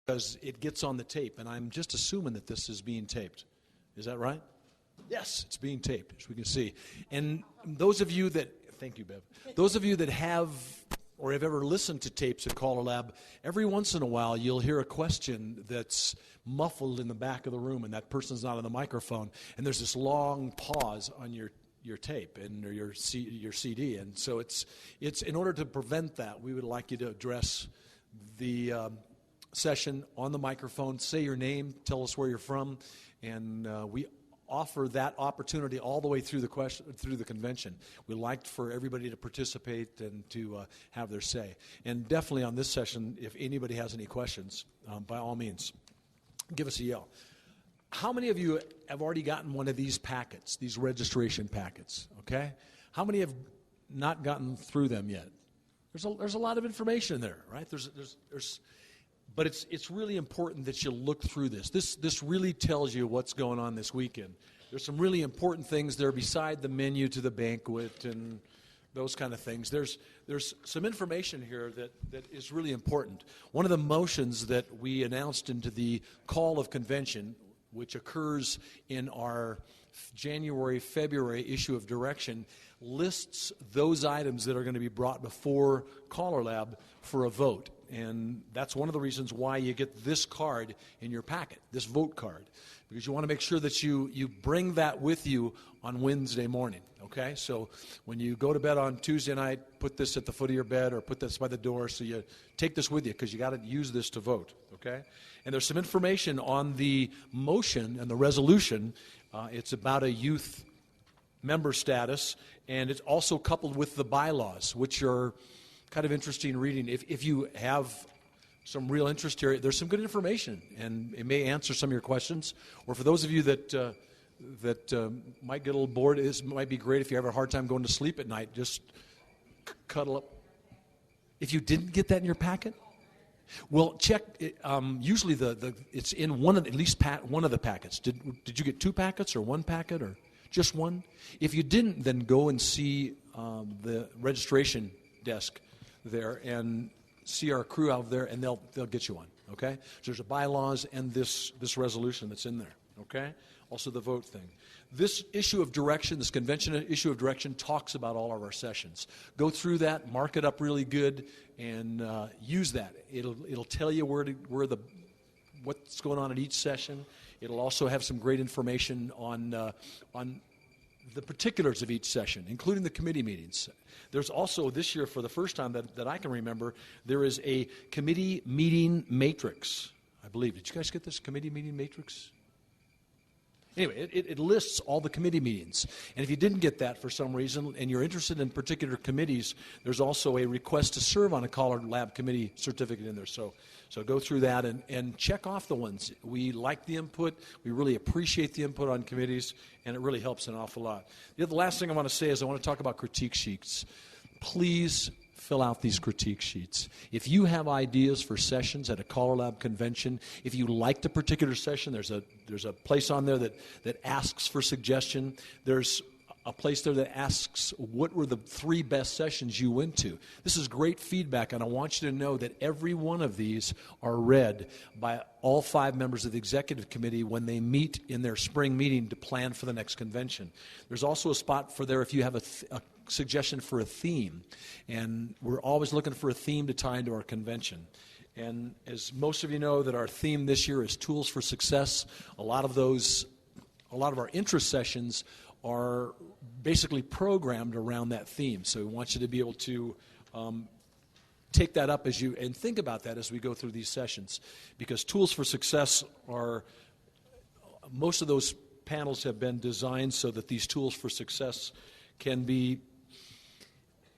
because it gets on the tape, and I'm just assuming that this is being taped. Is that right? Yes, it's being taped, as we can see. And those of you that, thank you, Bev, those of you that have or have ever listened to tapes at CallerLab, every once in a while you'll hear a question that's muffled in the back of the room, and that person's not on the microphone, and there's this long pause on your tape and or your CD, and so it's in order to prevent that, we would like you to address the session on the microphone, say your name, tell us where you're from, and we offer that opportunity all the way through the convention. We like for everybody to participate and to have their say. And definitely on this session, if anybody has any questions, by all means, give us a yell. How many of you have already gotten one of these packets, these registration packets? Okay, how many have not gotten through them yet? There's a lot of information there, right? But it's really important that you look through this. This really tells you what's going on this weekend. There's some really important things there beside the menu to the banquet and those kind of things. There's some information here that is really important. One of the motions that we announced into the call of convention, which occurs in our January-February issue of Direction, lists those items that are going to be brought before CallerLab for a vote. And that's one of the reasons why you get this card in your packet, this vote card, because you want to make sure that you bring that with you on Wednesday morning, okay? So when you go to bed on Tuesday night, put this at the foot of your bed or put this by the door so you take this with you because you got to use this to vote, okay? And there's some information on the motion and the resolution. It's about a youth member status, and it's also coupled with the bylaws, which are kind of interesting reading. If you have some real interest here, there's some good information, and it may answer some of your questions. Or for those of you that might get a little bored, it might be great if you have a hard time going to sleep at night, just cuddle up. If you didn't get that in your packet, well, check. Usually it's in one of the packets. Did you get two packets or one packet or just one? If you didn't, then go and see the registration desk there and see our crew out there, and they'll get you one. Okay? So there's a bylaws and this resolution that's in there. Okay? Also the vote thing. This issue of direction, this convention issue of direction, talks about all of our sessions. Go through that, mark it up really good, and use that. It'll tell you what's going on at each session. It'll also have some great information on the particulars of each session, including the committee meetings. There's also, this year, for the first time that I can remember, there is a committee meeting matrix, I believe. Did you guys get this committee meeting matrix? Anyway, it lists all the committee meetings. And if you didn't get that for some reason and you're interested in particular committees, there's also a request to serve on a CallerLab committee certificate in there. So go through that and check off the ones. We like the input. We really appreciate the input on committees, and it really helps an awful lot. The last thing I want to say is I want to talk about critique sheets. Please fill out these critique sheets. If you have ideas for sessions at a CallerLab convention, if you liked a particular session, there's a place on there that asks for suggestion. There's a place there that asks what were the 3 best sessions you went to. This is great feedback, and I want you to know that every one of these are read by all 5 members of the executive committee when they meet in their spring meeting to plan for the next convention. There's also a spot for there if you have a suggestion for a theme, and we're always looking for a theme to tie into our convention. And as most of you know, that our theme this year is Tools for Success. A lot of our interest sessions are basically programmed around that theme. So we want you to be able to take that up and think about that as we go through these sessions, because Tools for Success most of those panels have been designed so that these Tools for Success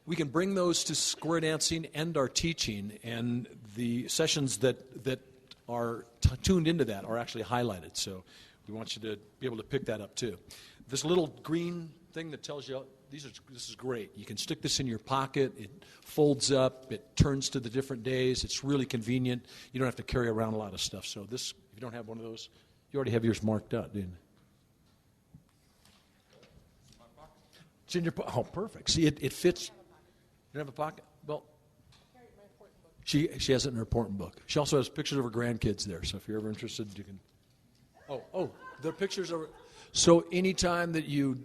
we can bring those to square dancing and our teaching, and the sessions that are tuned into that are actually highlighted. So we want you to be able to pick that up too. This little green thing that tells you this is great. You can stick this in your pocket. It folds up. It turns to the different days. It's really convenient. You don't have to carry around a lot of stuff. So this, if you don't have one of those, you already have yours marked out, didn't you? It's in your pocket. Oh, perfect. See, it fits. You don't have a pocket? Well, She has it in her important book. She also has pictures of her grandkids there, so if you're ever interested, you can... Oh, the pictures are... So anytime that you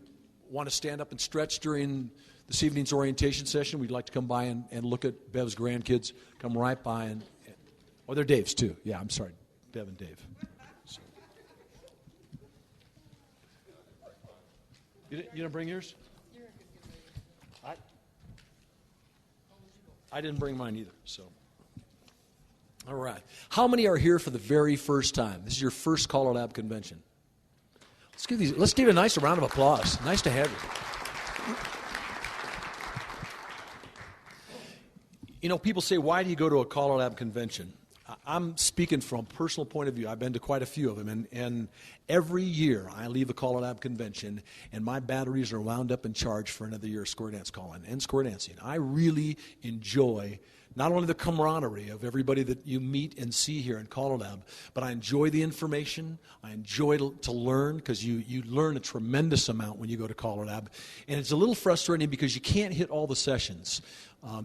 want to stand up and stretch during this evening's orientation session, we'd like to come by and look at Bev's grandkids. Come right by and they're Dave's too. Yeah, I'm sorry, Bev and Dave. So. You didn't bring yours? I didn't bring mine either, so. All right. How many are here for the very first time? This is your first CallerLab convention. Let's give a nice round of applause. Nice to have you. You know, people say, why do you go to a CallerLab convention? I'm speaking from a personal point of view. I've been to quite a few of them, and every year I leave a CallerLab convention, and my batteries are wound up and charged for another year of square dance calling and square dancing. I really enjoy not only the camaraderie of everybody that you meet and see here in CallerLab, but I enjoy the information. I enjoy to learn, because you learn a tremendous amount when you go to CallerLab. And it's a little frustrating because you can't hit all the sessions.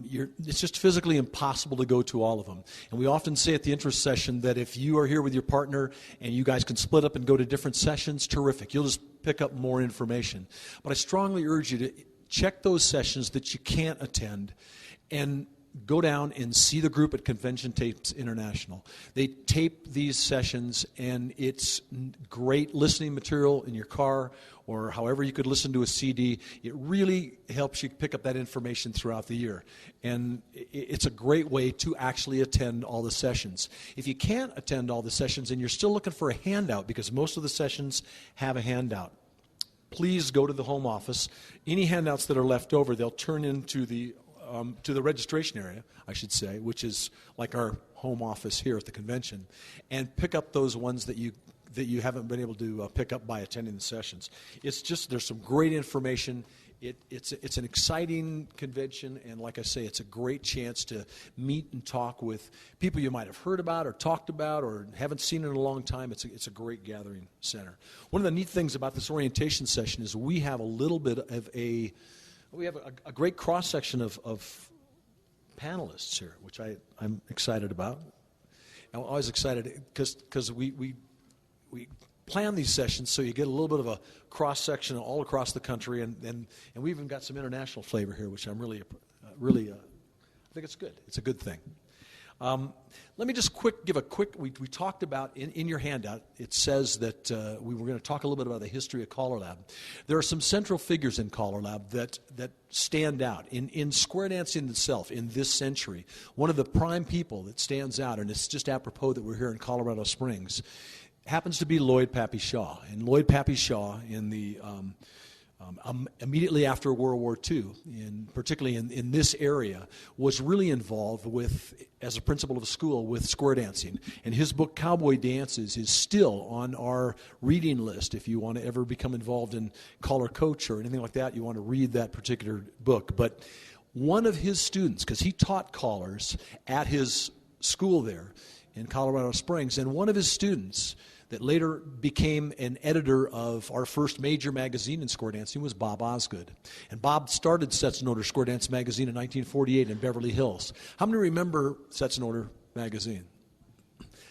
It's just physically impossible to go to all of them. And we often say at the interest session that if you are here with your partner and you guys can split up and go to different sessions, terrific. You'll just pick up more information. But I strongly urge you to check those sessions that you can't attend and go down and see the group at Convention Tapes International. They tape these sessions, and it's great listening material in your car or however you could listen to a CD. It really helps you pick up that information throughout the year. And it's a great way to actually attend all the sessions. If you can't attend all the sessions and you're still looking for a handout, because most of the sessions have a handout, please go to the home office. Any handouts that are left over, they'll turn into to the registration area, I should say, which is like our home office here at the convention, and pick up those ones that you haven't been able to pick up by attending the sessions. It's just, there's some great information. It's an exciting convention, and like I say, it's a great chance to meet and talk with people you might have heard about or talked about or haven't seen in a long time. It's a great gathering center. One of the neat things about this orientation session is we have a little bit of a great cross-section of panelists here, which I'm excited about. I'm always excited because we plan these sessions so you get a little bit of a cross-section all across the country, and we even got some international flavor here, which I'm really I think it's good. It's a good thing. Let me just give a quick, we talked about, in your handout, it says that we were going to talk a little bit about the history of CallerLab. There are some central figures in CallerLab that stand out. In square dancing itself, in this century, one of the prime people that stands out, and it's just apropos that we're here in Colorado Springs, happens to be Lloyd Pappy Shaw. And Lloyd Pappy Shaw, in the immediately after World War II, particularly in this area, was really involved with, as a principal of a school, with square dancing. And his book, Cowboy Dances, is still on our reading list. If you want to ever become involved in Caller Coach or anything like that, you want to read that particular book. But one of his students, because he taught callers at his school there in Colorado Springs, and one of his students that later became an editor of our first major magazine in square dancing was Bob Osgood. And Bob started Sets in Order Square Dance magazine in 1948 in Beverly Hills. How many remember Sets in Order magazine?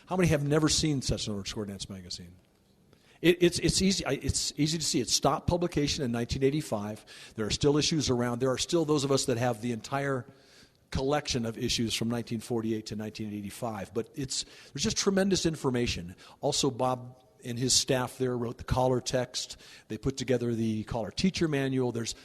How many have never seen Sets in Order Square Dance magazine? It's easy. It's easy to see. It stopped publication in 1985. There are still issues around. There are still those of us that have the entire collection of issues from 1948 to 1985, but there's just tremendous information. Also, Bob and his staff there wrote the caller text. They put together the caller teacher manual. There's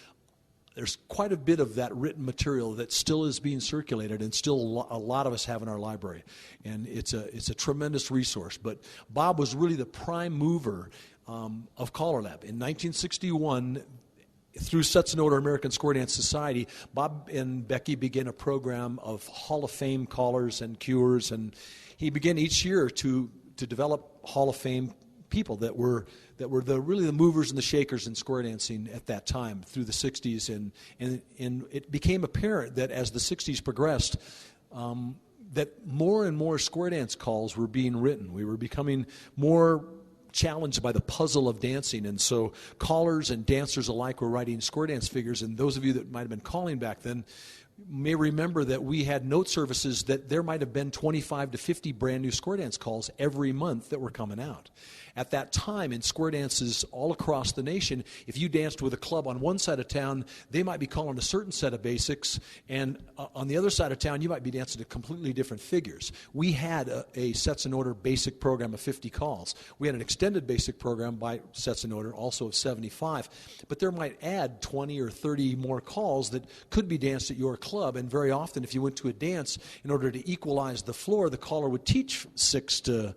quite a bit of that written material that still is being circulated, and still a lot of us have in our library, and it's a tremendous resource. But Bob was really the prime mover of CallerLab. In 1961, through Sets in Order American Square Dance Society, Bob and Becky began a program of Hall of Fame callers and cures, and he began each year to develop Hall of Fame people that were really the movers and the shakers in square dancing at that time through the 60s, and it became apparent that as the 60s progressed, that more and more square dance calls were being written. We were becoming more challenged by the puzzle of dancing, and so callers and dancers alike were writing square dance figures, and those of you that might have been calling back then may remember that we had note services that there might have been 25 to 50 brand new square dance calls every month that were coming out. At that time, in square dances all across the nation, if you danced with a club on one side of town, they might be calling a certain set of basics, and on the other side of town, you might be dancing to completely different figures. We had a sets and order basic program of 50 calls. We had an extended basic program by sets and order, also of 75, but there might add 20 or 30 more calls that could be danced at your club, and very often if you went to a dance, in order to equalize the floor, the caller would teach 6 to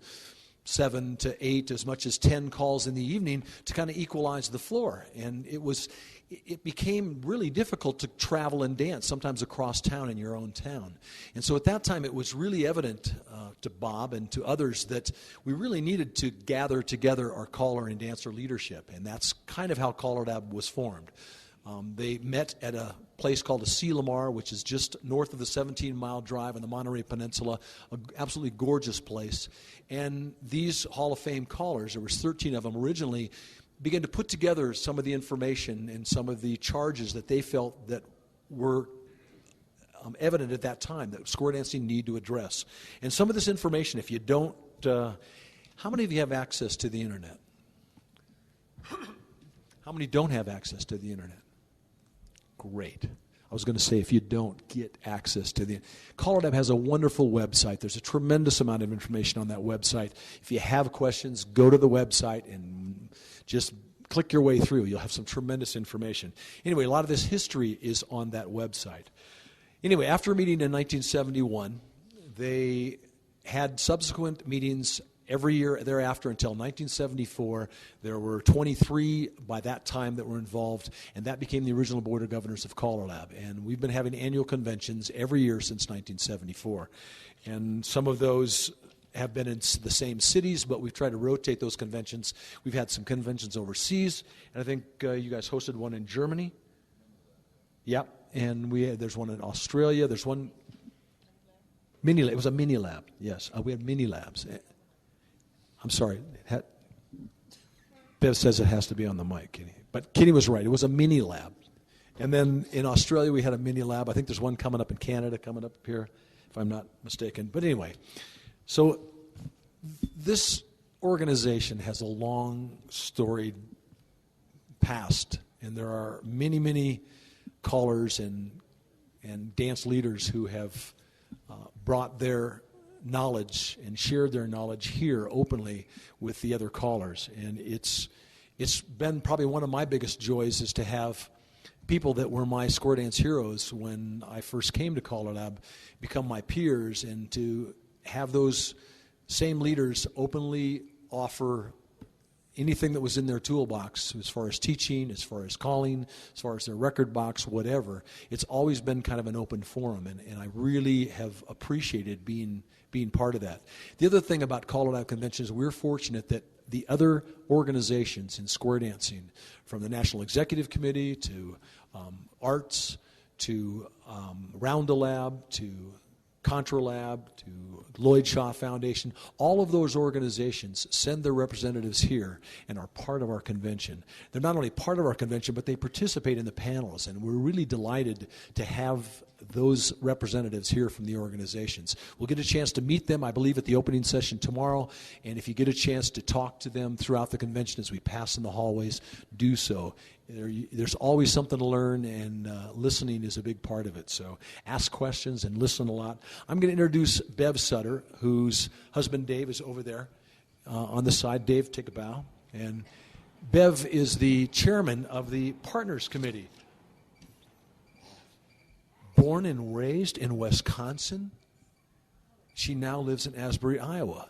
7 to 8, as much as 10 calls in the evening to kind of equalize the floor. And it became really difficult to travel and dance, sometimes across town in your own town. And so at that time it was really evident to Bob and to others that we really needed to gather together our caller and dancer leadership. And that's kind of how CallerLab was formed. They met at a place called the Sea Lamar, which is just north of the 17-mile drive on the Monterey Peninsula, an absolutely gorgeous place. And these Hall of Fame callers, there was 13 of them originally, began to put together some of the information and some of the charges that they felt that were evident at that time that square dancing need to address. And some of this information, if you don't, how many of you have access to the internet? How many don't have access to the internet? Great. I was going to say, if you don't get access to the... CallerLab has a wonderful website. There's a tremendous amount of information on that website. If you have questions, go to the website and just click your way through. You'll have some tremendous information. Anyway, a lot of this history is on that website. Anyway, after a meeting in 1971, they had subsequent meetings every year thereafter until 1974. There were 23 by that time that were involved, and that became the original Board of Governors of CallerLab. And we've been having annual conventions every year since 1974. And some of those have been in the same cities, but we've tried to rotate those conventions. We've had some conventions overseas, and I think you guys hosted one in Germany. Yep, and there's one in Australia. There's one it was a mini lab, yes. We had mini labs. I'm sorry. Bev says it has to be on the mic, Kenny. But Kenny was right. It was a mini lab. And then in Australia, we had a mini lab. I think there's one coming up in Canada, coming up here, if I'm not mistaken. But anyway, so this organization has a long, storied past. And there are many, many callers and dance leaders who have brought their knowledge and shared their knowledge here openly with the other callers. And it's been probably one of my biggest joys is to have people that were my square dance heroes when I first came to CallerLab become my peers, and to have those same leaders openly offer anything that was in their toolbox as far as teaching, as far as calling, as far as their record box, whatever. It's always been kind of an open forum, and I really have appreciated being part of that. The other thing about CallerLab conventions, we're fortunate that the other organizations in square dancing, from the National Executive Committee to Arts to Roundalab to ConvLAB to Lloyd Shaw Foundation, all of those organizations send their representatives here and are part of our convention. They're not only part of our convention, but they participate in the panels, and we're really delighted to have those representatives here from the organizations. We'll get a chance to meet them, I believe, at the opening session tomorrow, and if you get a chance to talk to them throughout the convention as we pass in the hallways, do so. There's always something to learn, and listening is a big part of it. So ask questions and listen a lot. I'm going to introduce Bev Sutter, whose husband Dave is over there on the side. Dave, take a bow. And Bev is the chairman of the Partners Committee. Born and raised in Wisconsin, she now lives in Asbury, Iowa.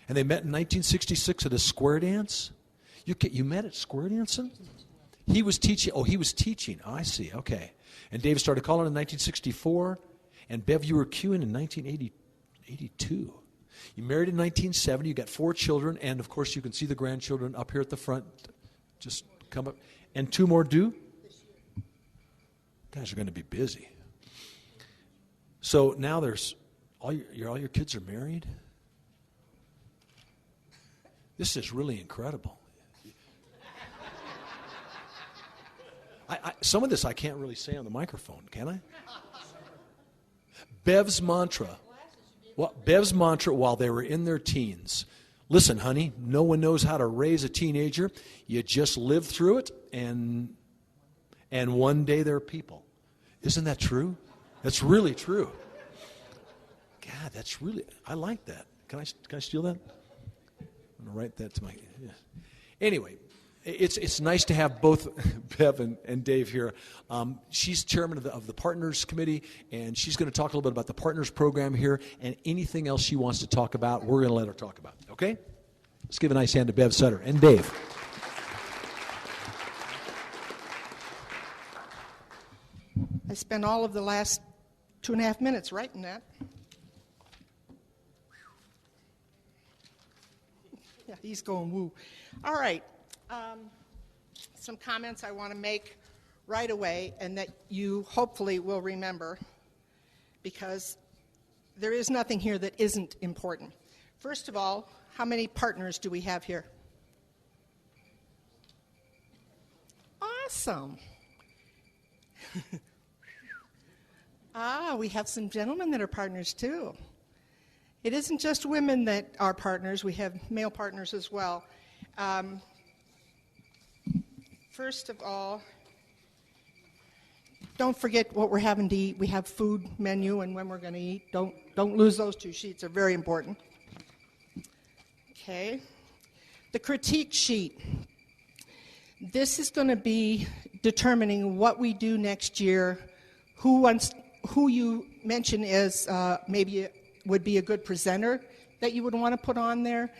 And they met in 1966 at a square dance. You met at square dancing? He was teaching. Oh, he was teaching. Oh, I see. Okay. And Dave started calling in 1964, and Bev, you were cueing in 1982. You married in 1970. You got 4 children, and of course, you can see the grandchildren up here at the front. Just come up. And 2 more due? You guys are going to be busy. So now there's all your kids are married. This is really incredible. Some of this I can't really say on the microphone, can I? Bev's mantra. Well, Bev's mantra while they were in their teens. Listen, honey, no one knows how to raise a teenager. You just live through it, and one day they're people. Isn't that true? That's really true. God, that's really, I like that. Can I steal that? I'm going to write that to my, yeah. Anyway, it's nice to have both Bev and Dave here. She's chairman of the Partners Committee, and she's going to talk a little bit about the Partners Program here, and anything else she wants to talk about, we're going to let her talk about. Okay? Let's give a nice hand to Bev Sutter and Dave. I spent all of the last 2.5 minutes writing that. Yeah, he's going woo. All right. Some comments I want to make right away and that you hopefully will remember, because there is nothing here that isn't important. First of all, how many partners do we have here? Awesome. We have some gentlemen that are partners too. It isn't just women that are partners. We have male partners as well. First of all, don't forget what we're having to eat. We have food menu and when we're going to eat. Don't lose those 2 sheets. They're very important. Okay. The critique sheet. This is going to be determining what we do next year, who you mention as maybe would be a good presenter that you would want to put on there,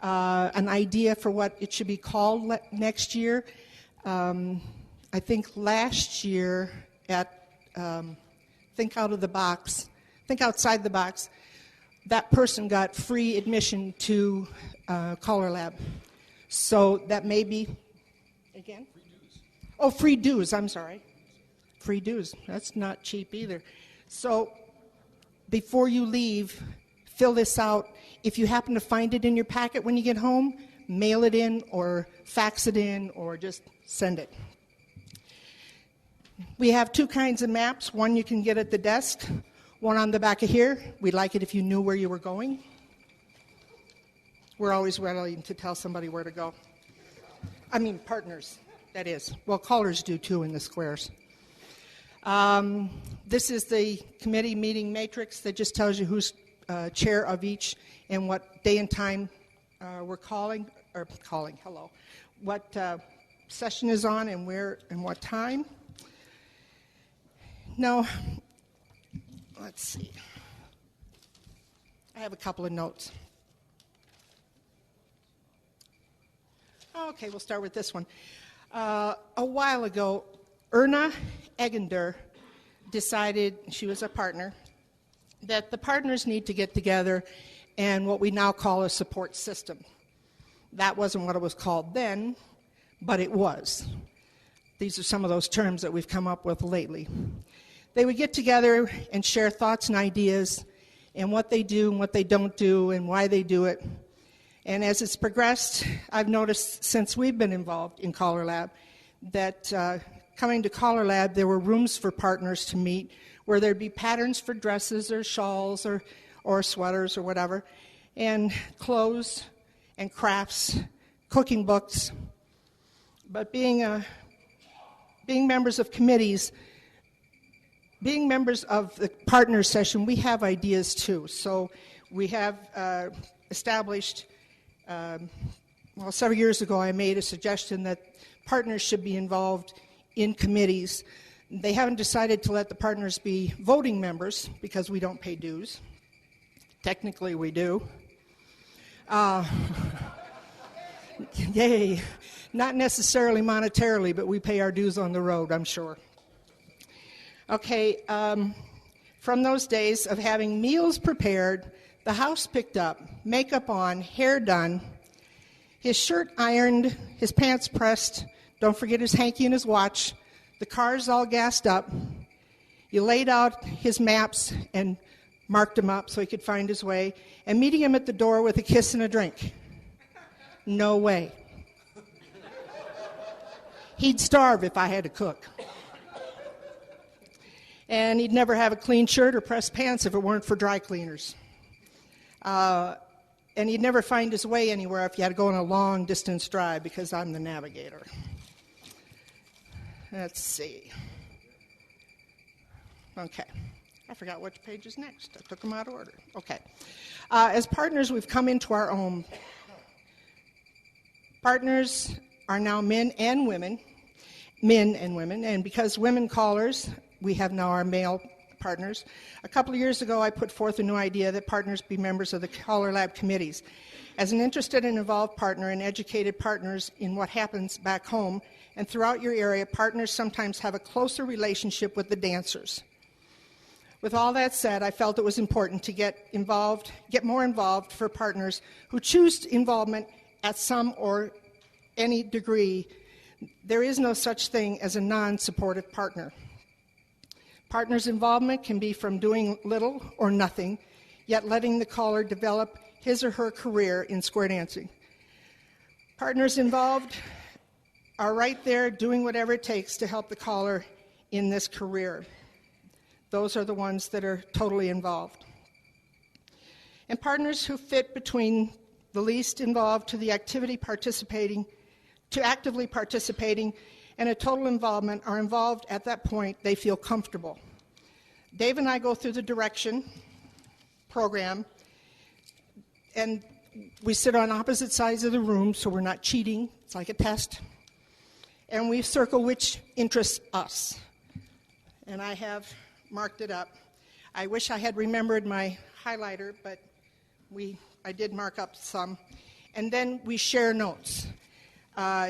an idea for what it should be called next year. I think last year at Think Outside the Box, that person got free admission to CallerLab. So that may be, again? Free dues. Oh, free dues, I'm sorry. Free dues, that's not cheap either. So before you leave, fill this out. If you happen to find it in your packet when you get home, mail it in or fax it in or just send it. We have 2 kinds of maps. One you can get at the desk, one on the back of here. We'd like it if you knew where you were going. We're always willing to tell somebody where to go. I mean, partners, that is. Well, callers do too in the squares. This is the committee meeting matrix that just tells you who's chair of each and what day and time we're calling, what session is on and where and what time. Now, let's see. I have a couple of notes. Okay, we'll start with this one. A while ago, Erna Egender decided, she was a partner, that the partners need to get together and what we now call a support system. That wasn't what it was called then, but it was. These are some of those terms that we've come up with lately. They would get together and share thoughts and ideas and what they do and what they don't do and why they do it. And as it's progressed, I've noticed since we've been involved in CallerLab that coming to CallerLab, there were rooms for partners to meet where there'd be patterns for dresses or shawls or sweaters or whatever, and clothes and crafts, cooking books. But being members of committees, being members of the partner session, we have ideas too. So we have established, several years ago I made a suggestion that partners should be involved in committees. They haven't decided to let the partners be voting members because we don't pay dues. Technically we do. Yay. Not necessarily monetarily, but we pay our dues on the road, I'm sure. Okay, from those days of having meals prepared, the house picked up, makeup on, hair done, his shirt ironed, his pants pressed, don't forget his hanky and his watch, the car's all gassed up, you laid out his maps and marked him up so he could find his way, and meeting him at the door with a kiss and a drink. No way. He'd starve if I had to cook. And he'd never have a clean shirt or pressed pants if it weren't for dry cleaners. And he'd never find his way anywhere if you had to go on a long distance drive because I'm the navigator. Let's see. Okay. I forgot which page is next. I took them out of order. Okay. As partners, we've come into our own. Partners are now men and women, and because women callers, we have now our male partners. A couple of years ago, I put forth a new idea that partners be members of the CallerLAB committees. As an interested and involved partner and educated partners in what happens back home and throughout your area, partners sometimes have a closer relationship with the dancers. With all that said, I felt it was important to get more involved for partners who choose involvement at some or any degree. There is no such thing as a non-supportive partner. Partners' involvement can be from doing little or nothing, yet letting the caller develop his or her career in square dancing. Partners involved are right there doing whatever it takes to help the caller in this career. Those are the ones that are totally involved. And partners who fit between the least involved to the actively participating, and a total involvement are involved at that point they feel comfortable. Dave and I go through the direction program, and we sit on opposite sides of the room so we're not cheating. It's like a test. And we circle which interests us. And I have marked it up. I wish I had remembered my highlighter, but I did mark up some. And then we share notes.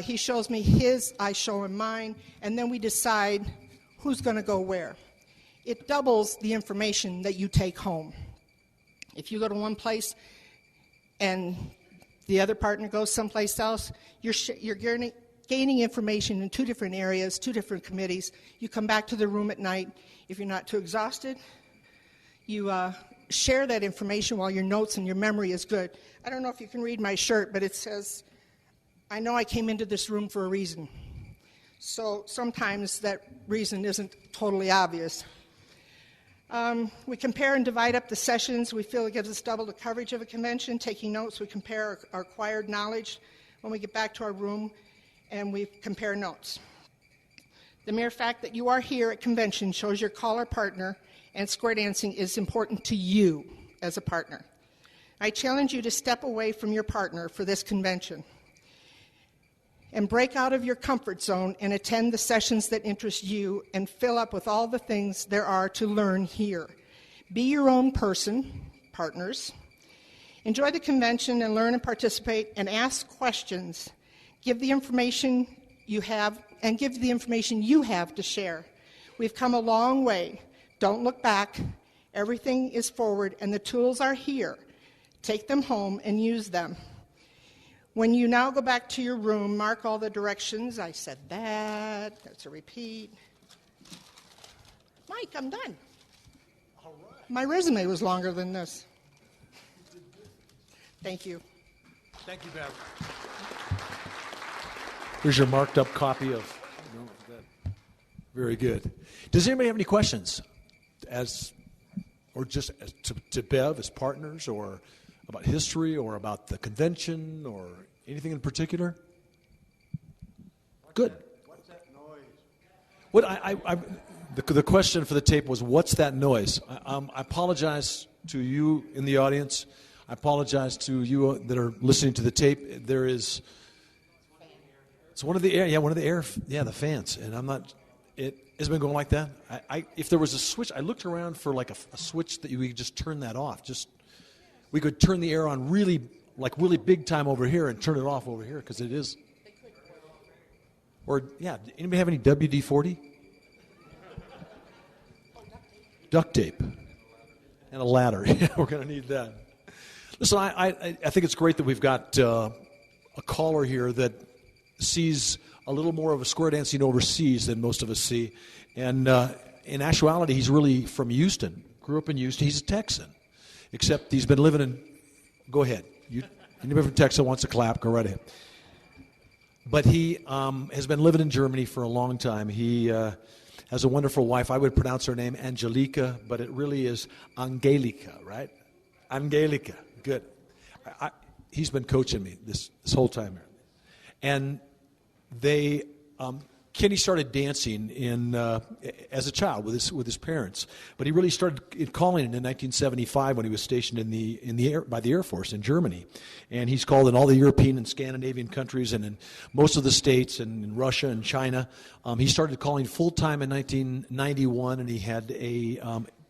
He shows me his, I show him mine, and then we decide who's going to go where. It doubles the information that you take home. If you go to one place and the other partner goes someplace else, you're gaining information in two different areas, two different committees. You come back to the room at night. If you're not too exhausted, you share that information while your notes and your memory is good. I don't know if you can read my shirt, but it says, I know I came into this room for a reason. So sometimes that reason isn't totally obvious. We compare and divide up the sessions. We feel it gives us double the coverage of a convention. Taking notes, we compare our acquired knowledge when we get back to our room, and we compare notes. The mere fact that you are here at convention shows your caller partner and square dancing is important to you as a partner. I challenge you to step away from your partner for this convention and break out of your comfort zone and attend the sessions that interest you and fill up with all the things there are to learn here. Be your own person, partners. Enjoy the convention and learn and participate and ask questions. Give the information you have and give the information you have to share. We've come a long way. Don't look back. Everything is forward and the tools are here. Take them home and use them. When you now go back to your room, mark all the directions. I said that. That's a repeat. Mike, I'm done. All right. My resume was longer than this. Thank you. Thank you, Bev. Here's your marked up copy of that. Very good. Does anybody have any questions to Bev as partners, or about history, or about the convention, or anything in particular? Good. What's that noise? The question for the tape was, what's that noise? I apologize to you in the audience. I apologize to you that are listening to the tape. There is, it's one of the air, the fans, and I'm not. It has been going like that. If there was a switch, I looked around for like a switch that we could just turn that off. We could turn the air on really big time over here and turn it off over here, because it is. Or, anybody have any WD-40? Duct tape. And a ladder. We're going to need that. Listen, I think it's great that we've got a caller here that sees a little more of a square dancing overseas than most of us see. And in actuality, he's really from Houston. Grew up in Houston. He's a Texan. Except he's been living in, go ahead. Anybody from Texas wants to clap, go right ahead. But he has been living in Germany for a long time. He has has a wonderful wife. I would pronounce her name Angelica, but it really is Angelica, right? Angelica, good. He's been coaching me this whole time. And Kenny started dancing as a child with his parents, but he really started calling in 1975 when he was stationed by the Air Force in Germany, and he's called in all the European and Scandinavian countries and in most of the states and in Russia and China. He started calling full time in 1991, and he had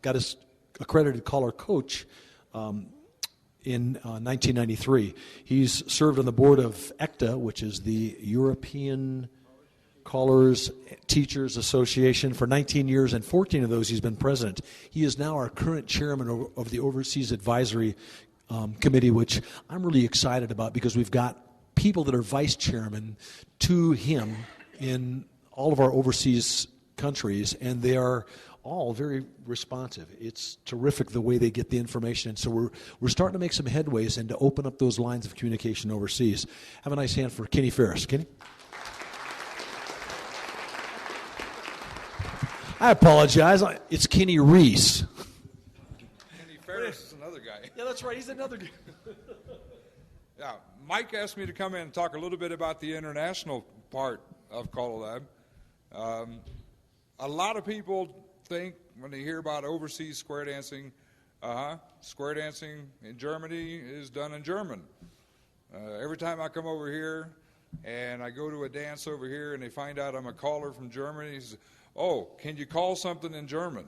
got his accredited caller coach in 1993. He's served on the board of ECTA, which is the European Callers Teachers Association, for 19 years, and 14 of those he's been president. He is now our current chairman of the Overseas Advisory Committee, which I'm really excited about because we've got people that are vice chairman to him in all of our overseas countries, and they are all very responsive. It's terrific the way they get the information, and so we're starting to make some headways and to open up those lines of communication overseas. Have a nice hand for Kenny Ferris. Kenny? I apologize. It's Kenny Reese. Kenny Ferris is another guy. Yeah, that's right. He's another guy. Yeah, Mike asked me to come in and talk a little bit about the international part of ConvLAB. A lot of people think when they hear about overseas square dancing, square dancing in Germany is done in German. Every time I come over here and I go to a dance over here and they find out I'm a caller from Germany, oh, can you call something in German?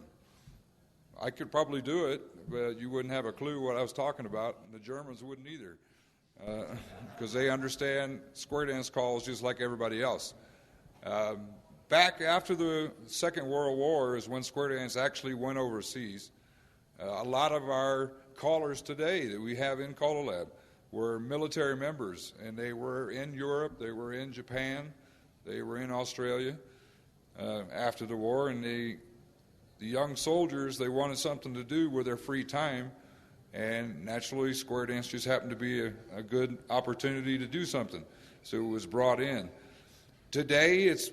I could probably do it, but you wouldn't have a clue what I was talking about, and the Germans wouldn't either, because they understand square dance calls just like everybody else. Back after the Second World War is when square dance actually went overseas. A lot of our callers today that we have in CallerLAB were military members, and they were in Europe, they were in Japan, they were in Australia. After the war, and the young soldiers, they wanted something to do with their free time, and naturally square dance just happened to be a good opportunity to do something, so it was brought in. Today it's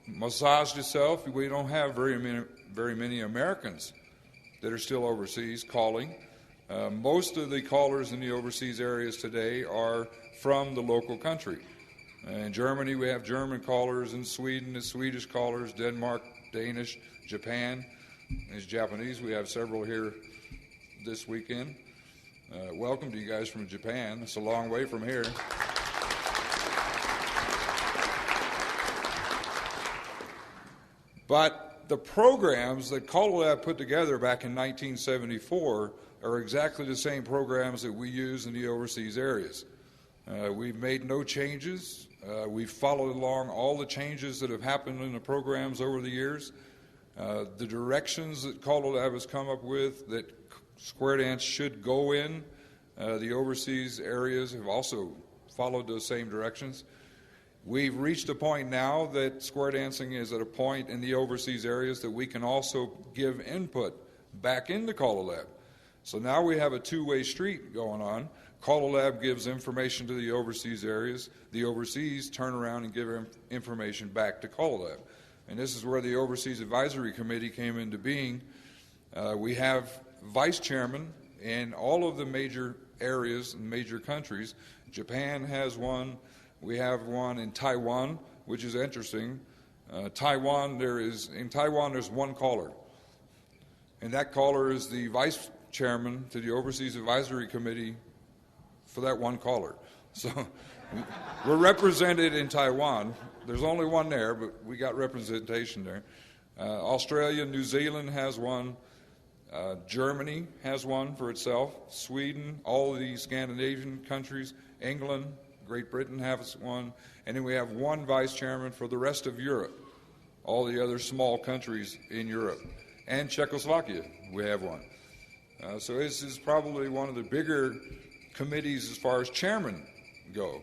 massaged itself. We don't have very many Americans that are still overseas calling. Most of the callers in the overseas areas today are from the local country. In Germany, we have German callers. In Sweden, the Swedish callers. Denmark, Danish, Japan. As Japanese, we have several here this weekend. Welcome to you guys from Japan. It's a long way from here. But the programs that CallerLAB put together back in 1974 are exactly the same programs that we use in the overseas areas. We've made no changes. We've followed along all the changes that have happened in the programs over the years. The directions that CallerLAB has come up with that square dance should go in the overseas areas have also followed those same directions. We've reached a point now that square dancing is at a point in the overseas areas that we can also give input back into CallerLAB. So now we have a two-way street going on. CallerLAB gives information to the overseas areas. The overseas turn around and give information back to CallerLAB. And this is where the Overseas Advisory Committee came into being. We have vice chairmen in all of the major areas and major countries. Japan has one. We have one in Taiwan, which is interesting. In Taiwan, there's one caller. And that caller is the vice chairman to the Overseas Advisory Committee for that one caller. So we're represented in Taiwan. There's only one there, but we got representation there. Australia, New Zealand has one. Germany has one for itself. Sweden, all of the Scandinavian countries, England, Great Britain has one. And then we have one vice chairman for the rest of Europe, all the other small countries in Europe. And Czechoslovakia, we have one. So this is probably one of the bigger committees as far as chairmen go.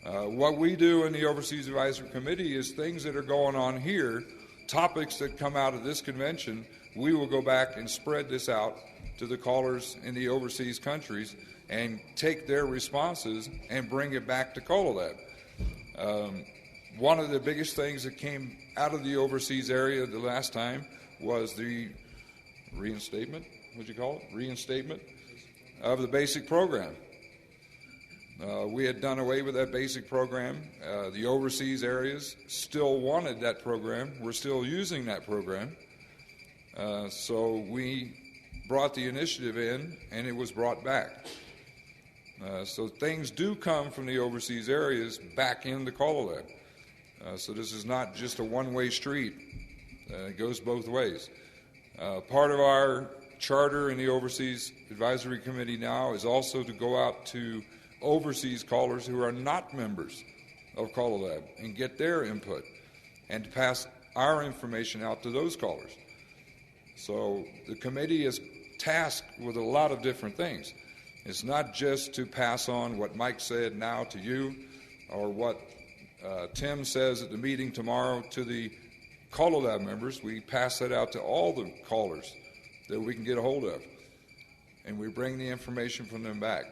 What we do in the Overseas Advisory Committee is things that are going on here, topics that come out of this convention, we will go back and spread this out to the callers in the overseas countries and take their responses and bring it back to CallerLAB. one of the biggest things that came out of the overseas area the last time was the reinstatement, what'd you call it? Reinstatement of the basic program. We had done away with that basic program. The overseas areas still wanted that program. We're still using that program. So we brought the initiative in, and it was brought back. So things do come from the overseas areas back into CallerLab. So this is not just a one-way street. It goes both ways. Part of our charter in the Overseas Advisory Committee now is also to go out to overseas callers who are not members of CallerLab and get their input and to pass our information out to those callers. So the committee is tasked with a lot of different things. It's not just to pass on what Mike said now to you or what Tim says at the meeting tomorrow to the CallerLab members. We pass that out to all the callers that we can get a hold of, and we bring the information from them back.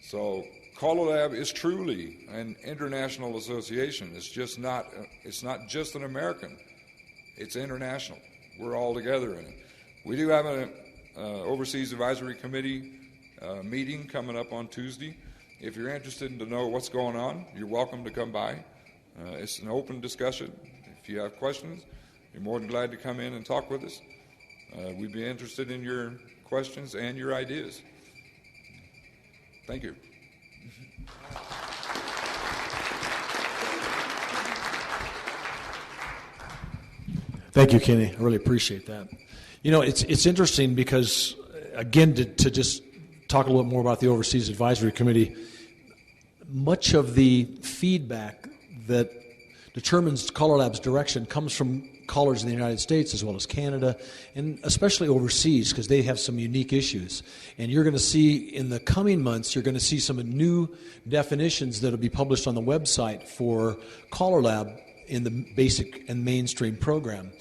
So CallerLab is truly an international association. It's not just an American. It's international. We're all together in it. We do have an Overseas Advisory Committee meeting coming up on Tuesday. If you're interested in to know what's going on, you're welcome to come by. It's an open discussion. If you have questions, you're more than glad to come in and talk with us. We'd be interested in your questions and your ideas. Thank you. Thank you, Kenny. I really appreciate that. You know, it's interesting because, again, to just talk a little bit more about the Overseas Advisory Committee, much of the feedback that determines CallerLab's direction comes from callers in the United States as well as Canada, and especially overseas because they have some unique issues. And you're going to see in the coming months, you're going to see some new definitions that will be published on the website for CallerLab in the basic and mainstream program.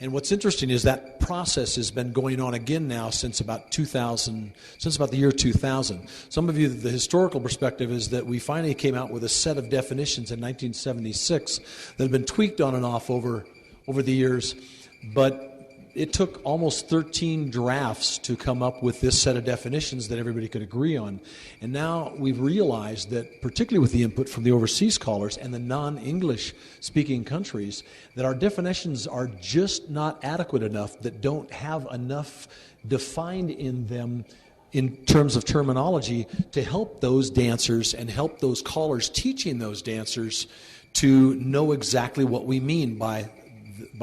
And what's interesting is that process has been going on again now since about the year 2000. Some of you, the historical perspective is that we finally came out with a set of definitions in 1976 that have been tweaked on and off over the years, but it took almost 13 drafts to come up with this set of definitions that everybody could agree on. And now we've realized that, particularly with the input from the overseas callers and the non-English speaking countries, that our definitions are just not adequate enough, that don't have enough defined in them in terms of terminology to help those dancers and help those callers teaching those dancers to know exactly what we mean by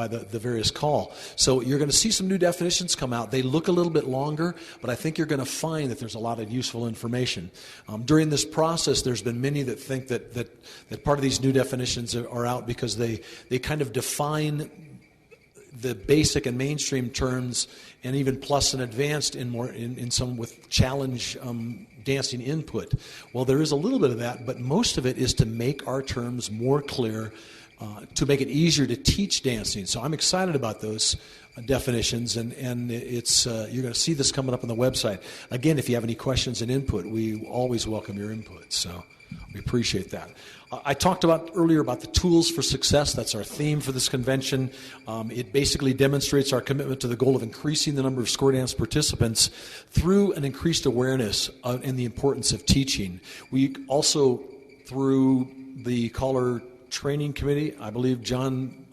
the various call. So you're going to see some new definitions come out. They look a little bit longer, but I think you're going to find that there's a lot of useful information. During this process, there's been many that think that part of these new definitions are out because they kind of define the basic and mainstream terms, and even plus and advanced in some with challenge dancing input. Well, there is a little bit of that, but most of it is to make our terms more clear, to make it easier to teach dancing. So I'm excited about those definitions, and it's you're going to see this coming up on the website. Again, if you have any questions and input, we always welcome your input, so we appreciate that. I talked earlier about the tools for success. That's our theme for this convention. It basically demonstrates our commitment to the goal of increasing the number of square dance participants through an increased awareness in the importance of teaching. We also, through the caller training committee, I believe John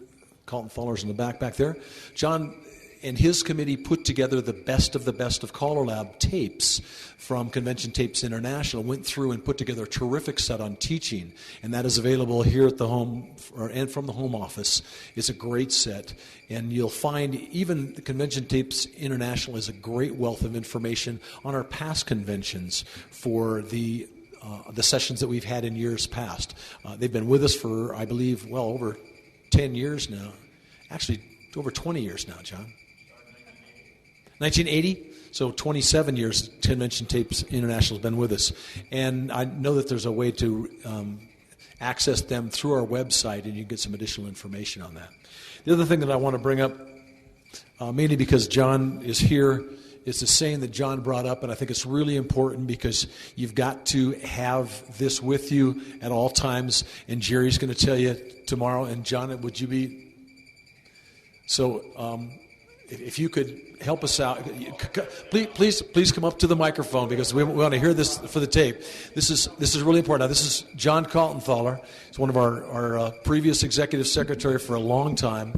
Kaltenthaler's in the back there. John and his committee put together the best of CallerLab tapes from Convention Tapes International, went through and put together a terrific set on teaching, and that is available here at the home and from the home office. It's a great set, and you'll find even the Convention Tapes International is a great wealth of information on our past conventions for the sessions that we've had in years past. They've been with us for, I believe, well over 10 years now. Actually, over 20 years now, John. 1980? So 27 years Convention Tapes International has been with us. And I know that there's a way to access them through our website, and you can get some additional information on that. The other thing that I want to bring up, mainly because John is here, it's a saying that John brought up, and I think it's really important because you've got to have this with you at all times. And Jerry's going to tell you tomorrow. And John, would you be so? If you could help us out, please come up to the microphone because we want to hear this for the tape. This is really important. Now, this is John Kaltenthaler. He's one of our previous executive secretary for a long time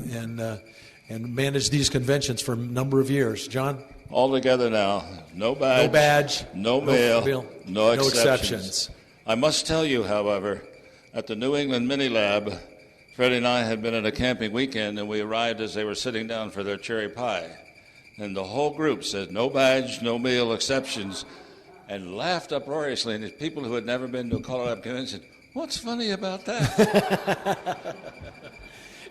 and managed these conventions for a number of years. John? All together now. No badge. No mail. No exceptions. I must tell you, however, at the New England Mini Lab, Freddie and I had been at a camping weekend, and we arrived as they were sitting down for their cherry pie. And the whole group said, no badge, no meal exceptions, and laughed uproariously. And the people who had never been to a CALLERLAB convention said, what's funny about that?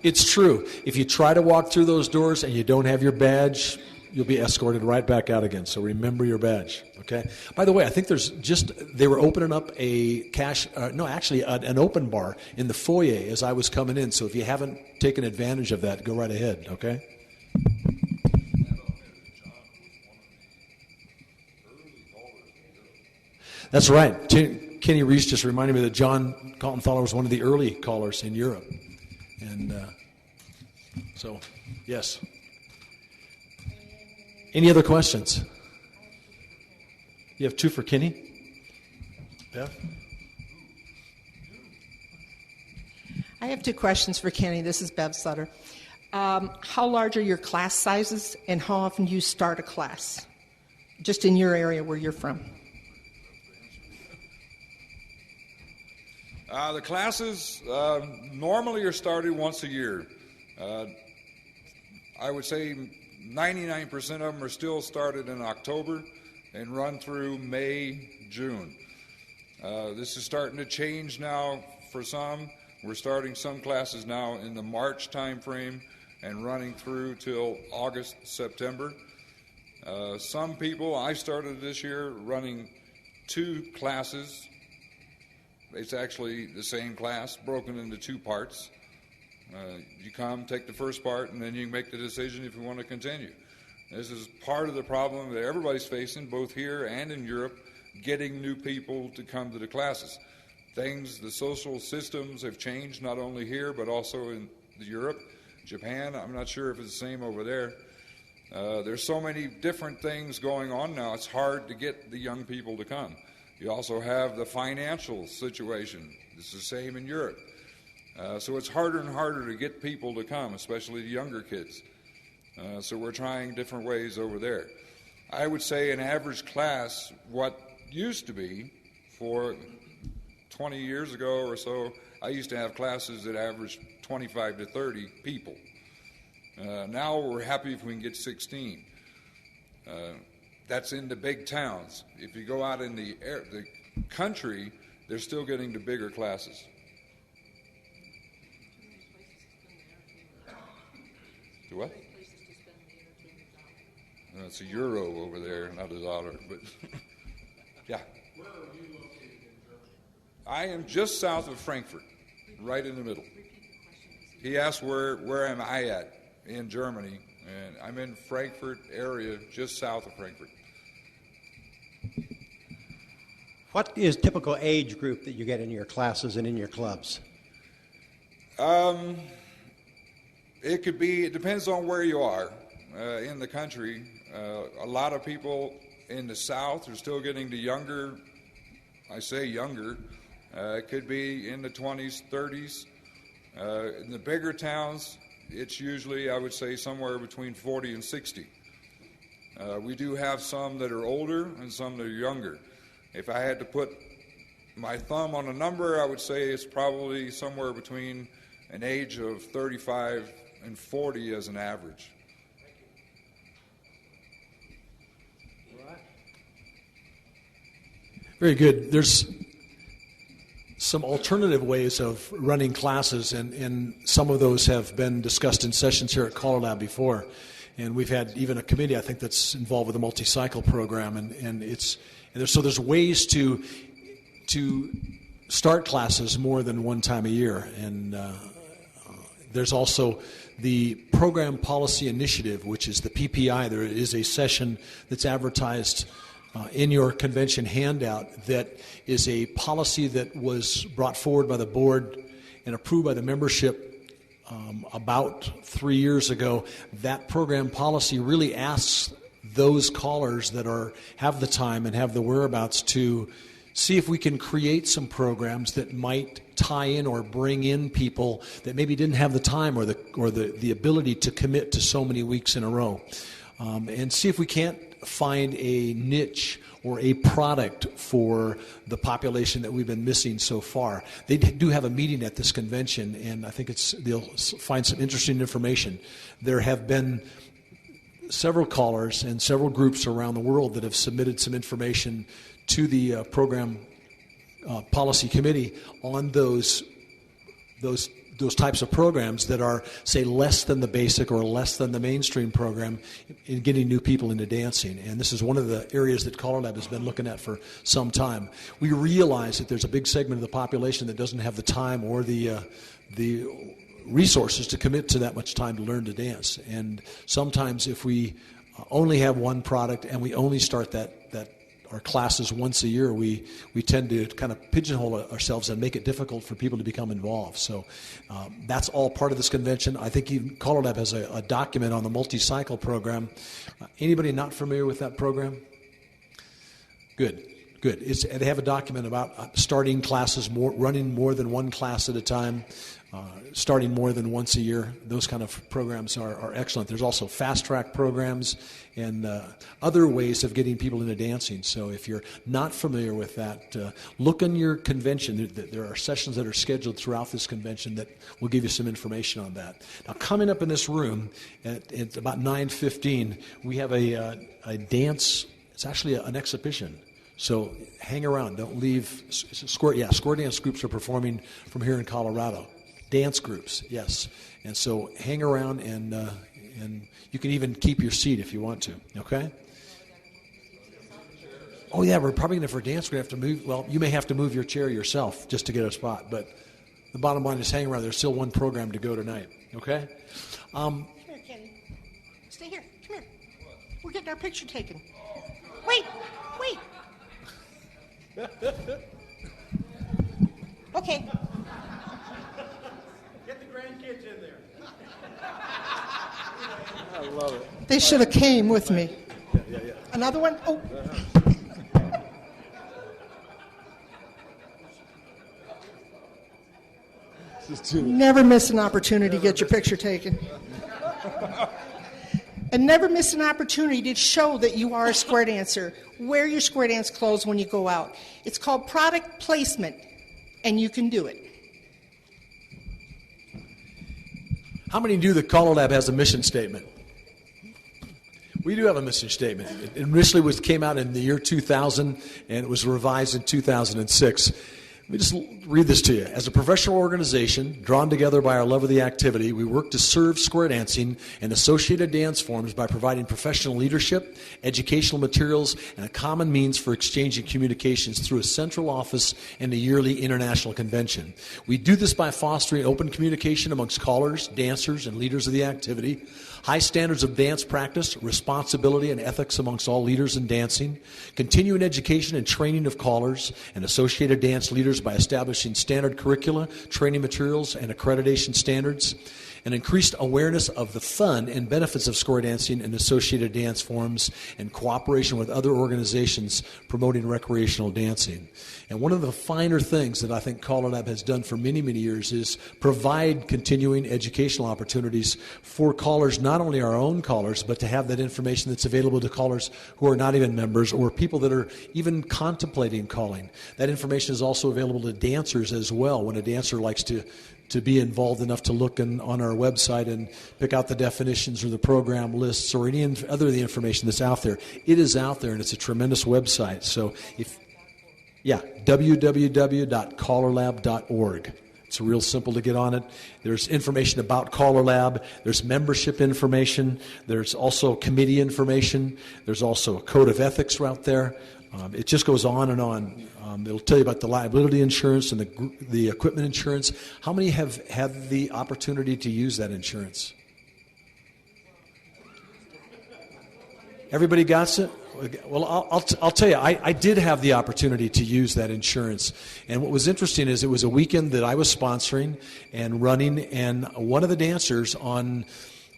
It's true. If you try to walk through those doors and you don't have your badge, you'll be escorted right back out again. So remember your badge, okay? By the way, I think they were opening up an open bar in the foyer as I was coming in. So if you haven't taken advantage of that, go right ahead, okay? That's right. Kenny Reese just reminded me that John Kaltenthaler was one of the early callers in Europe. And so, yes. Any other questions? You have two for Kenny? Bev? I have 2 questions for Kenny. This is Bev Sutter. How large are your class sizes, and how often do you start a class, just in your area where you're from? The classes normally are started once a year. I would say 99% of them are still started in October and run through May, June. This is starting to change now for some. We're starting some classes now in the March time frame and running through till August, September. Some people, I started this year running 2 classes. It's actually the same class broken into 2 parts. You come, take the first part, and then you can make the decision if you want to continue. This is part of the problem that everybody's facing, both here and in Europe, getting new people to come to the classes. The social systems have changed, not only here, but also in Europe. Japan, I'm not sure if it's the same over there. There's so many different things going on now, it's hard to get the young people to come. You also have the financial situation. It's the same in Europe. So it's harder and harder to get people to come, especially the younger kids. So we're trying different ways over there. I would say an average class, what used to be for 20 years ago or so, I used to have classes that averaged 25 to 30 people. Now we're happy if we can get 16. That's in the big towns. If you go out in the country, they're still getting the bigger classes. To what? It's a euro over there, not a dollar. But yeah. Where are you located in Germany? I am just south of Frankfurt, right in the middle. He asked where am I at in Germany, and I'm in Frankfurt area, just south of Frankfurt. What is typical age group that you get in your classes and in your clubs? It depends on where you are in the country. A lot of people in the South are still getting the younger, I say younger, it could be in the 20s, 30s. In the bigger towns, it's usually, I would say, somewhere between 40 and 60. We do have some that are older and some that are younger. If I had to put my thumb on a number, I would say it's probably somewhere between an age of 35 and 40 as an average. Very good. There's some alternative ways of running classes, and some of those have been discussed in sessions here at CallerLab before. And we've had even a committee, I think, that's involved with the multi-cycle program, and there's ways to start classes more than one time a year, and There's also the Program Policy Initiative, which is the PPI. There is a session that's advertised in your convention handout that is a policy that was brought forward by the board and approved by the membership about 3 years ago. That program policy really asks those callers that have the time and have the whereabouts to see if we can create some programs that might tie in or bring in people that maybe didn't have the time or the ability to commit to so many weeks in a row, and see if we can't find a niche or a product for the population that we've been missing so far. They do have a meeting at this convention, and I think they'll find some interesting information. There have been several callers and several groups around the world that have submitted some information to the program policy committee on those types of programs that are, say, less than the basic or less than the mainstream program in getting new people into dancing. And this is one of the areas that CallerLab has been looking at for some time. We realize that there's a big segment of the population that doesn't have the time or the resources to commit to that much time to learn to dance. And sometimes if we only have one product and we only start our classes once a year, we tend to kind of pigeonhole ourselves and make it difficult for people to become involved. So that's all part of this convention. I think even CallerLab has a document on the multi-cycle program. Anybody not familiar with that program? Good. They have a document about starting classes, running more than one class at a time, starting more than once a year. Those kind of programs are excellent. There's also fast-track programs and other ways of getting people into dancing. So if you're not familiar with that, look in your convention. There are sessions that are scheduled throughout this convention that will give you some information on that. Now, coming up in this room at about 9:15, we have a dance. It's actually an exhibition. So hang around. Don't leave. Square dance groups are performing from here in Colorado. Dance groups, yes. And so hang around, and you can even keep your seat if you want to, okay? Oh, yeah, we're probably going to, for dance, we have to move. Well, you may have to move your chair yourself just to get a spot, but the bottom line is hang around. There's still one program to go tonight, okay? Come here, Kenny. Stay here. Come here. We're getting our picture taken. Wait. Okay. Get the grandkids in there. I love it. They should have came with me. Yeah. Another one? Oh. Never miss an opportunity to get your picture taken. And never miss an opportunity to show that you are a square dancer. Wear your square dance clothes when you go out. It's called product placement, and you can do it. How many knew that CallerLab has a mission statement? We do have a mission statement. It initially came out in the year 2000, and it was revised in 2006. Let me just read this to you. As a professional organization drawn together by our love of the activity, we work to serve square dancing and associated dance forms by providing professional leadership, educational materials, and a common means for exchanging communications through a central office and a yearly international convention. We do this by fostering open communication amongst callers, dancers, and leaders of the activity, high standards of dance practice, responsibility, and ethics amongst all leaders in dancing, continuing education and training of callers and associated dance leaders by establishing standard curricula, training materials, and accreditation standards, and increased awareness of the fun and benefits of square dancing and associated dance forms, and cooperation with other organizations promoting recreational dancing. And one of the finer things that I think CallerLab has done for many, many years is provide continuing educational opportunities for callers, not only our own callers, but to have that information that's available to callers who are not even members or people that are even contemplating calling. That information is also available to dancers as well when a dancer likes to be involved enough to look on our website and pick out the definitions or the program lists or any other of the information that's out there. It is out there, and it's a tremendous website. So www.callerlab.org. It's real simple to get on it. There's information about CallerLab. There's membership information. There's also committee information. There's also a code of ethics out there. It just goes on and on. It'll tell you about the liability insurance and the equipment insurance. How many have had the opportunity to use that insurance? Everybody got it? Well, I'll tell you, I did have the opportunity to use that insurance. And what was interesting is it was a weekend that I was sponsoring and running, and one of the dancers on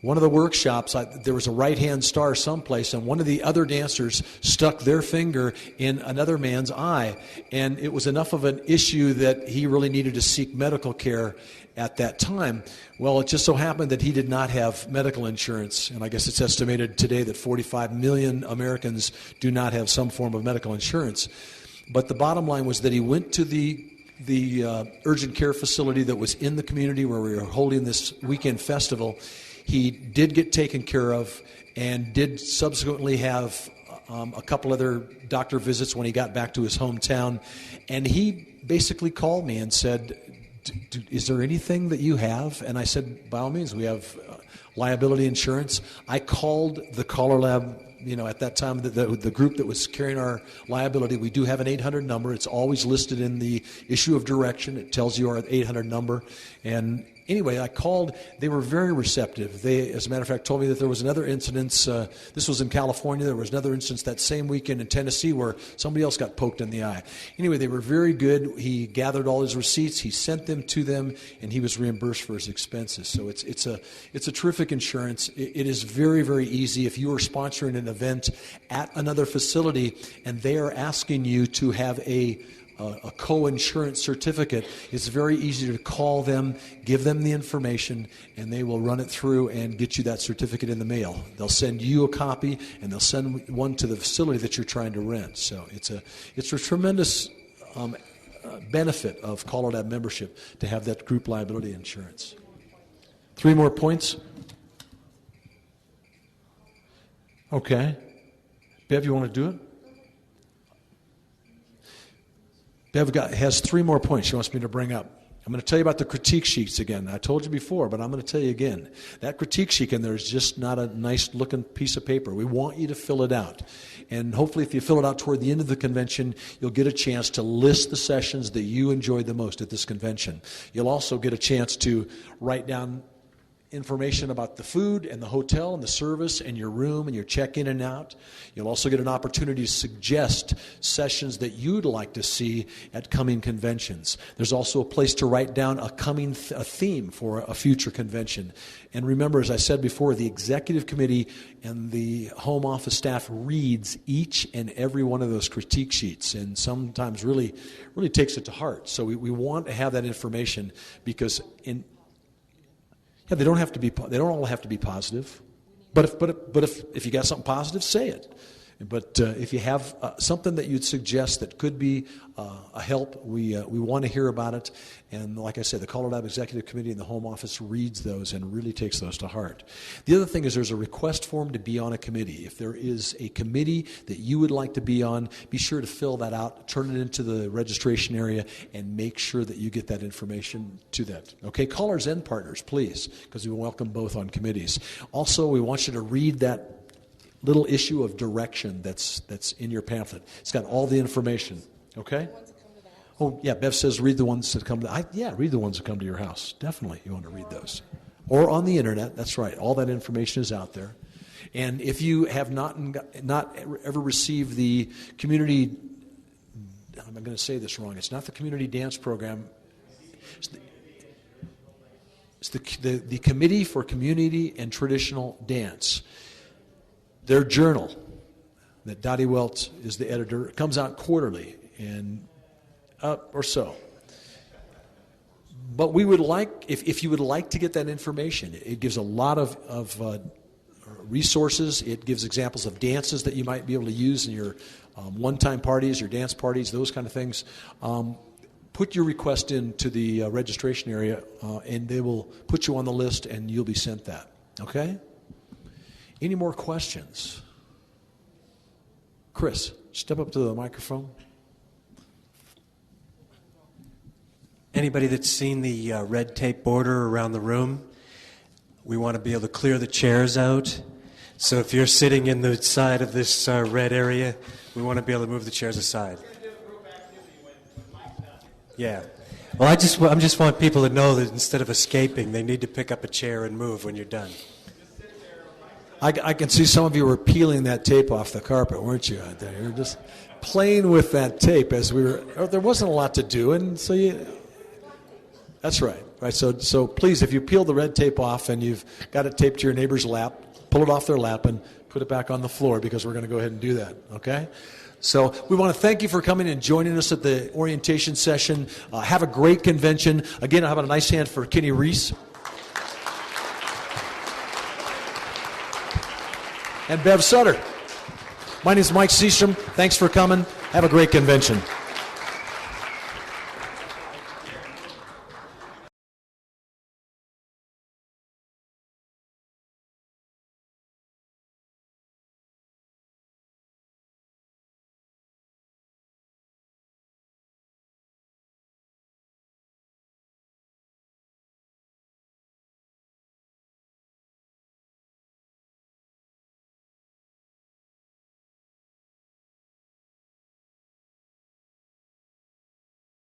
one of the workshops, there was a right-hand star someplace, and one of the other dancers stuck their finger in another man's eye. And it was enough of an issue that he really needed to seek medical care at that time. Well, it just so happened that he did not have medical insurance, and I guess it's estimated today that 45 million Americans do not have some form of medical insurance. But the bottom line was that he went to the urgent care facility that was in the community where we were holding this weekend festival. He did get taken care of and did subsequently have a couple other doctor visits when he got back to his hometown. And he basically called me and said, is there anything that you have? And I said, by all means, we have liability insurance. I called the CallerLab, at that time, the group that was carrying our liability. We do have an 800 number. It's always listed in the issue of direction. It tells you our 800 number. And anyway, I called. They were very receptive. They, as a matter of fact, told me that there was another incident. This was in California. There was another instance that same weekend in Tennessee where somebody else got poked in the eye. Anyway, they were very good. He gathered all his receipts. He sent them to them, and he was reimbursed for his expenses. So it's a terrific insurance. It is very, very easy. If you are sponsoring an event at another facility and they are asking you to have a co-insurance certificate, it's very easy to call them, give them the information, and they will run it through and get you that certificate in the mail. They'll send you a copy, and they'll send one to the facility that you're trying to rent. So it's a tremendous benefit of CallerLab membership to have that group liability insurance. 3 more points? Okay. Bev, you want to do it? Bev has 3 more points she wants me to bring up. I'm going to tell you about the critique sheets again. I told you before, but I'm going to tell you again. That critique sheet in there is just not a nice-looking piece of paper. We want you to fill it out. And hopefully if you fill it out toward the end of the convention, you'll get a chance to list the sessions that you enjoyed the most at this convention. You'll also get a chance to write down information about the food and the hotel and the service and your room and your check-in and out. You'll also get an opportunity to suggest sessions that you'd like to see at coming conventions. There's also a place to write down a theme for a future convention. And remember, as I said before, the executive committee and the home office staff reads each and every one of those critique sheets and sometimes really takes it to heart. So we want to have that information because they don't all have to be positive, but if you got something positive, say it. But if you have something that you'd suggest that could be a help, we want to hear about it. And like I said, the CallerLab Executive Committee and the Home Office reads those and really takes those to heart. The other thing is there's a request form to be on a committee. If there is a committee that you would like to be on, be sure to fill that out, turn it into the registration area, and make sure that you get that information to that. Okay, callers and partners, please, because we welcome both on committees. Also, we want you to read that little issue of direction that's in your pamphlet. It's got all the information. Okay? Oh, yeah, Bev says read the ones that come to... read the ones that come to your house. Definitely, you want to read those. Or on the internet, that's right. All that information is out there. And if you have not ever received the community... I'm going to say this wrong. It's not the community dance program. It's the Committee for Community and Traditional Dance. Their journal, that Dottie Welts is the editor, comes out quarterly or so. But we would like, if you would like to get that information, it gives a lot of resources. It gives examples of dances that you might be able to use in your one-time parties, your dance parties, those kind of things. Put your request into the registration area, and they will put you on the list, and you'll be sent that. Okay? Any more questions? Chris, step up to the microphone. Anybody that's seen the red tape border around the room, we want to be able to clear the chairs out. So if you're sitting in the side of this red area, we want to be able to move the chairs aside. Yeah. Well, I just want people to know that instead of escaping, they need to pick up a chair and move when you're done. I can see some of you were peeling that tape off the carpet, weren't you, out there? You were just playing with that tape as we were. There wasn't a lot to do, and so you. That's right. Right. So please, if you peel the red tape off and you've got it taped to your neighbor's lap, pull it off their lap and put it back on the floor, because we're going to go ahead and do that. Okay. So we want to thank you for coming and joining us at the orientation session. Have a great convention. Again, how about a nice hand for Kenny Reese and Bev Sutter. My name is Mike Seastrom. Thanks for coming. Have a great convention.